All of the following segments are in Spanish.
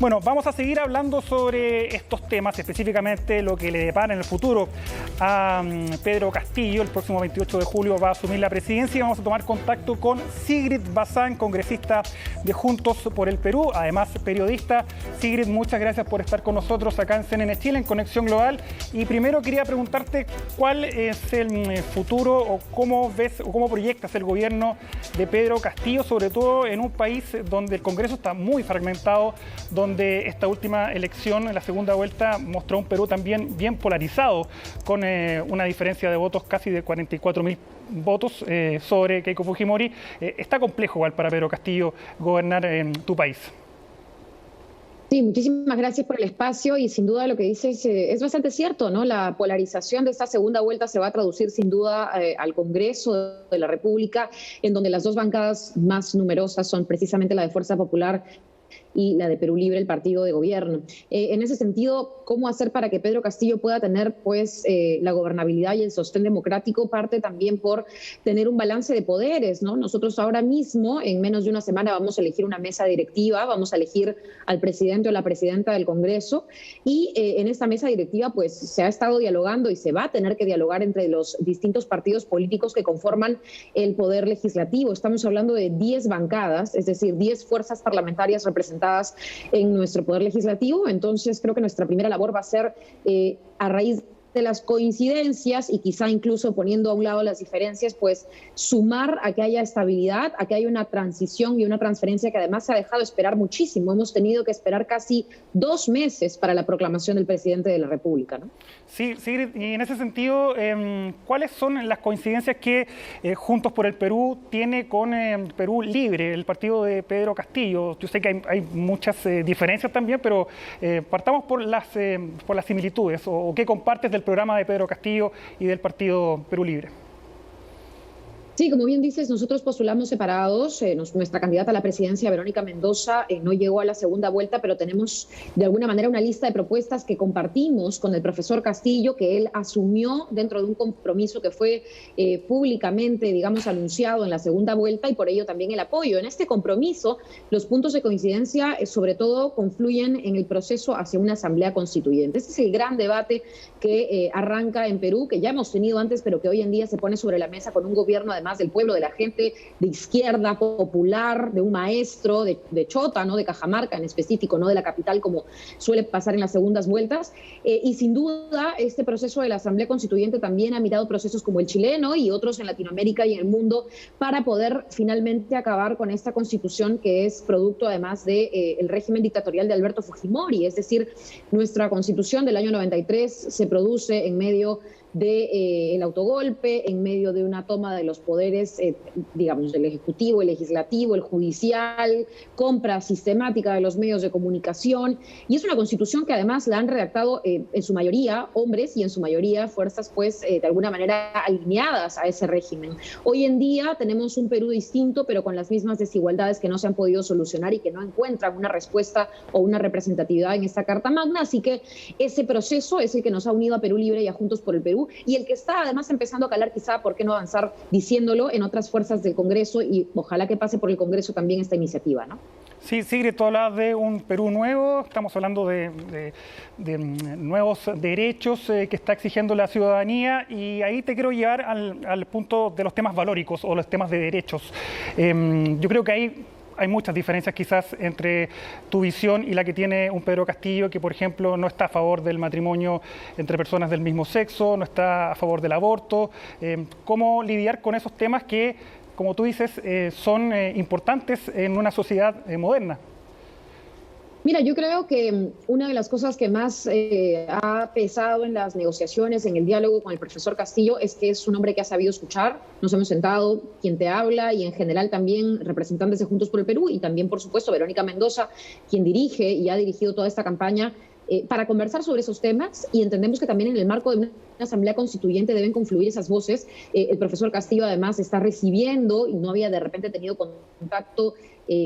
Bueno, vamos a seguir hablando sobre estos temas, específicamente lo que le depara en el futuro a Pedro Castillo. El próximo 28 de julio va a asumir la presidencia y vamos a tomar contacto con Sigrid Bazán, congresista de Juntos por el Perú, además periodista. Sigrid, muchas gracias por estar con nosotros acá en CNN Chile, en Conexión Global. Y primero quería preguntarte cuál es el futuro o cómo ves o cómo proyectas el gobierno de Pedro Castillo, sobre todo en un país donde el Congreso está muy fragmentado, donde esta última elección, en la segunda vuelta, mostró un Perú también bien polarizado, con una diferencia de votos casi de 44.000 votos sobre Keiko Fujimori. Está complejo igual para Pedro Castillo gobernar en tu país. Sí, muchísimas gracias por el espacio y sin duda lo que dices es bastante cierto, ¿no? La polarización de esta segunda vuelta se va a traducir sin duda al Congreso de la República, en donde las dos bancadas más numerosas son precisamente la de Fuerza Popular y la de Perú Libre, el partido de gobierno. En ese sentido, ¿cómo hacer para que Pedro Castillo pueda tener la gobernabilidad y el sostén democrático? Parte también por tener un balance de poderes, ¿no? Nosotros ahora mismo, en menos de una semana, vamos a elegir una mesa directiva, vamos a elegir al presidente o la presidenta del Congreso y en esta mesa directiva pues se ha estado dialogando y se va a tener que dialogar entre los distintos partidos políticos que conforman el poder legislativo. Estamos hablando de 10 bancadas, es decir, 10 fuerzas parlamentarias representadas en nuestro poder legislativo. Entonces creo que nuestra primera labor va a ser a raíz de las coincidencias y quizá incluso poniendo a un lado las diferencias, pues sumar a que haya estabilidad, a que haya una transición y una transferencia que además se ha dejado esperar muchísimo. Hemos tenido que esperar casi 2 meses para la proclamación del presidente de la República, ¿no? Sí, Sigrid, y en ese sentido, ¿cuáles son las coincidencias que Juntos por el Perú tiene con Perú Libre, el partido de Pedro Castillo? Yo sé que hay muchas diferencias también, pero partamos por las similitudes, o qué compartes del programa de Pedro Castillo y del partido Perú Libre. Sí, como bien dices, nosotros postulamos separados. Nuestra candidata a la presidencia, Verónica Mendoza, no llegó a la segunda vuelta, pero tenemos de alguna manera una lista de propuestas que compartimos con el profesor Castillo, que él asumió dentro de un compromiso que fue públicamente, digamos, anunciado en la segunda vuelta y por ello también el apoyo. En este compromiso, los puntos de coincidencia sobre todo confluyen en el proceso hacia una asamblea constituyente. Este es el gran debate que arranca en Perú, que ya hemos tenido antes, pero que hoy en día se pone sobre la mesa con un gobierno además del pueblo, de la gente, de izquierda popular, de un maestro, de Chota, ¿no? De Cajamarca en específico, no de la capital como suele pasar en las segundas vueltas. Y sin duda este proceso de la Asamblea Constituyente también ha mirado procesos como el chileno y otros en Latinoamérica y en el mundo para poder finalmente acabar con esta constitución que es producto además del régimen dictatorial de Alberto Fujimori. Es decir, nuestra constitución del año 93 se produce en medio del autogolpe, en medio de una toma de los poderes, digamos, del Ejecutivo, el Legislativo, el Judicial, compra sistemática de los medios de comunicación, y es una constitución que además la han redactado en su mayoría hombres y en su mayoría fuerzas, pues, de alguna manera alineadas a ese régimen. Hoy en día tenemos un Perú distinto, pero con las mismas desigualdades que no se han podido solucionar y que no encuentran una respuesta o una representatividad en esta Carta Magna, así que ese proceso es el que nos ha unido a Perú Libre y a Juntos por el Perú, y el que está además empezando a calar quizá, ¿por qué no avanzar diciéndolo en otras fuerzas del Congreso? Y ojalá que pase por el Congreso también esta iniciativa, ¿no? Sí, Sigrid, tú hablas de un Perú nuevo, estamos hablando de nuevos derechos que está exigiendo la ciudadanía, y ahí te quiero llevar al punto de los temas valóricos o los temas de derechos. Yo creo que hay muchas diferencias quizás entre tu visión y la que tiene un Pedro Castillo, que por ejemplo no está a favor del matrimonio entre personas del mismo sexo, no está a favor del aborto. ¿Cómo lidiar con esos temas que, como tú dices, son importantes en una sociedad moderna? Mira, yo creo que una de las cosas que más ha pesado en las negociaciones, en el diálogo con el profesor Castillo, es que es un hombre que ha sabido escuchar. Nos hemos sentado, quien te habla y en general también representantes de Juntos por el Perú y también, por supuesto, Verónica Mendoza, quien dirige y ha dirigido toda esta campaña para conversar sobre esos temas, y entendemos que también en el marco de una asamblea constituyente deben confluir esas voces. El profesor Castillo además está recibiendo y no había de repente tenido contacto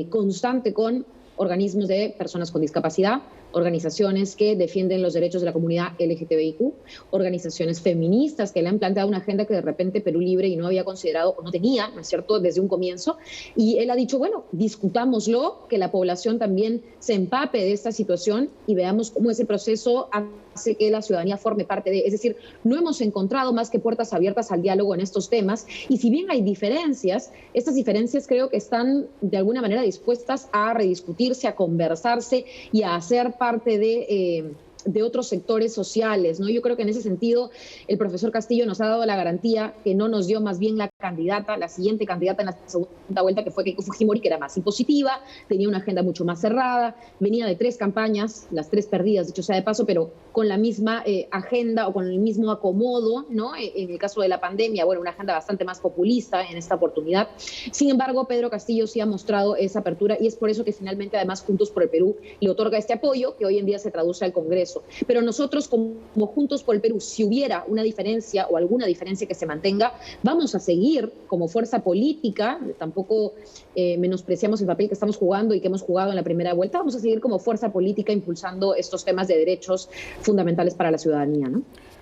constante con organismos de personas con discapacidad, organizaciones que defienden los derechos de la comunidad LGTBIQ, organizaciones feministas que le han planteado una agenda que de repente Perú Libre y no había considerado o no tenía, ¿no es cierto?, desde un comienzo. Y él ha dicho, bueno, discutámoslo, que la población también se empape de esta situación y veamos cómo ese proceso hace que la ciudadanía forme parte de. Es decir, no hemos encontrado más que puertas abiertas al diálogo en estos temas. Y si bien hay diferencias, estas diferencias creo que están de alguna manera dispuestas a rediscutirse, a conversarse y a hacer parte de otros sectores sociales, ¿no? Yo creo que en ese sentido el profesor Castillo nos ha dado la garantía que no nos dio más bien la candidata, la siguiente candidata en la segunda vuelta, que fue Keiko Fujimori, que era más impositiva, tenía una agenda mucho más cerrada, venía de 3 campañas, las 3 perdidas, dicho sea de paso, pero con la misma agenda o con el mismo acomodo, ¿no? En el caso de la pandemia, bueno, una agenda bastante más populista en esta oportunidad. Sin embargo, Pedro Castillo sí ha mostrado esa apertura y es por eso que finalmente, además, Juntos por el Perú le otorga este apoyo que hoy en día se traduce al Congreso. Pero nosotros, como Juntos por el Perú, si hubiera una diferencia o alguna diferencia que se mantenga, vamos a seguir como fuerza política, tampoco menospreciamos el papel que estamos jugando y que hemos jugado en la primera vuelta, vamos a seguir como fuerza política impulsando estos temas de derechos fundamentales para la ciudadanía, ¿no?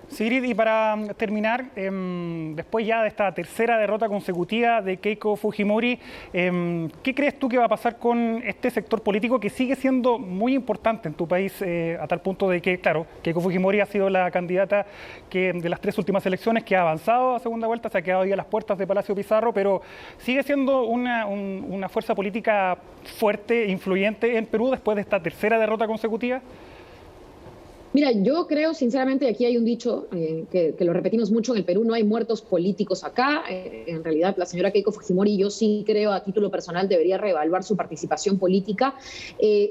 Sigrid, y para terminar, después ya de esta tercera derrota consecutiva de Keiko Fujimori, ¿qué crees tú que va a pasar con este sector político que sigue siendo muy importante en tu país, a tal punto de que, claro, Keiko Fujimori ha sido la candidata que de las 3 últimas elecciones que ha avanzado a segunda vuelta, se ha quedado ahí a las puertas de Palacio Pizarro, pero sigue siendo una fuerza política fuerte, influyente en Perú después de esta tercera derrota consecutiva? Mira, yo creo sinceramente, aquí hay un dicho que lo repetimos mucho en el Perú, no hay muertos políticos acá. En realidad, la señora Keiko Fujimori, yo sí creo a título personal, debería reevaluar su participación política.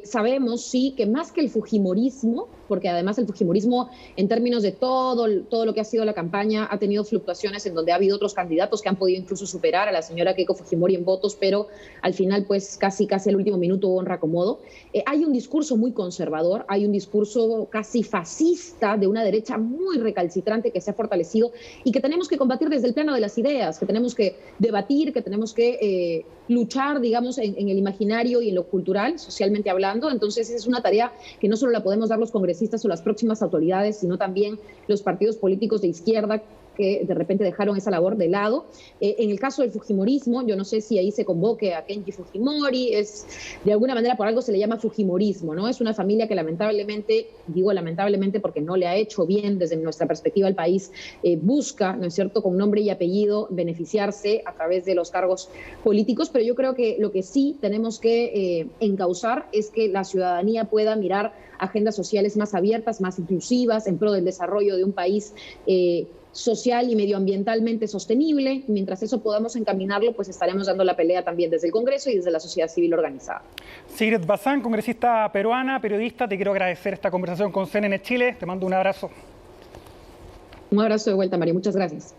Sabemos, sí, que más que el fujimorismo, porque además el fujimorismo, en términos de todo lo que ha sido la campaña, ha tenido fluctuaciones en donde ha habido otros candidatos que han podido incluso superar a la señora Keiko Fujimori en votos, pero al final, pues casi al último minuto hubo un reacomodo. Hay un discurso muy conservador, hay un discurso casi fascista de una derecha muy recalcitrante que se ha fortalecido y que tenemos que combatir desde el plano de las ideas, que tenemos que debatir, que tenemos que luchar, digamos, en el imaginario y en lo cultural, socialmente hablando. Entonces es una tarea que no solo la podemos dar los congresistas o las próximas autoridades, sino también los partidos políticos de izquierda que de repente dejaron esa labor de lado. En el caso del fujimorismo, yo no sé si ahí se convoque a Kenji Fujimori, de alguna manera por algo se le llama fujimorismo, ¿no? Es una familia que lamentablemente, digo lamentablemente porque no le ha hecho bien desde nuestra perspectiva al país, busca, ¿no es cierto?, con nombre y apellido beneficiarse a través de los cargos políticos, pero yo creo que lo que sí tenemos que encauzar es que la ciudadanía pueda mirar agendas sociales más abiertas, más inclusivas, en pro del desarrollo de un país social y medioambientalmente sostenible. Mientras eso podamos encaminarlo, pues estaremos dando la pelea también desde el Congreso y desde la sociedad civil organizada. Sigrid Bazán, congresista peruana, periodista, te quiero agradecer esta conversación con CNN Chile. Te mando un abrazo. Un abrazo de vuelta, María. Muchas gracias.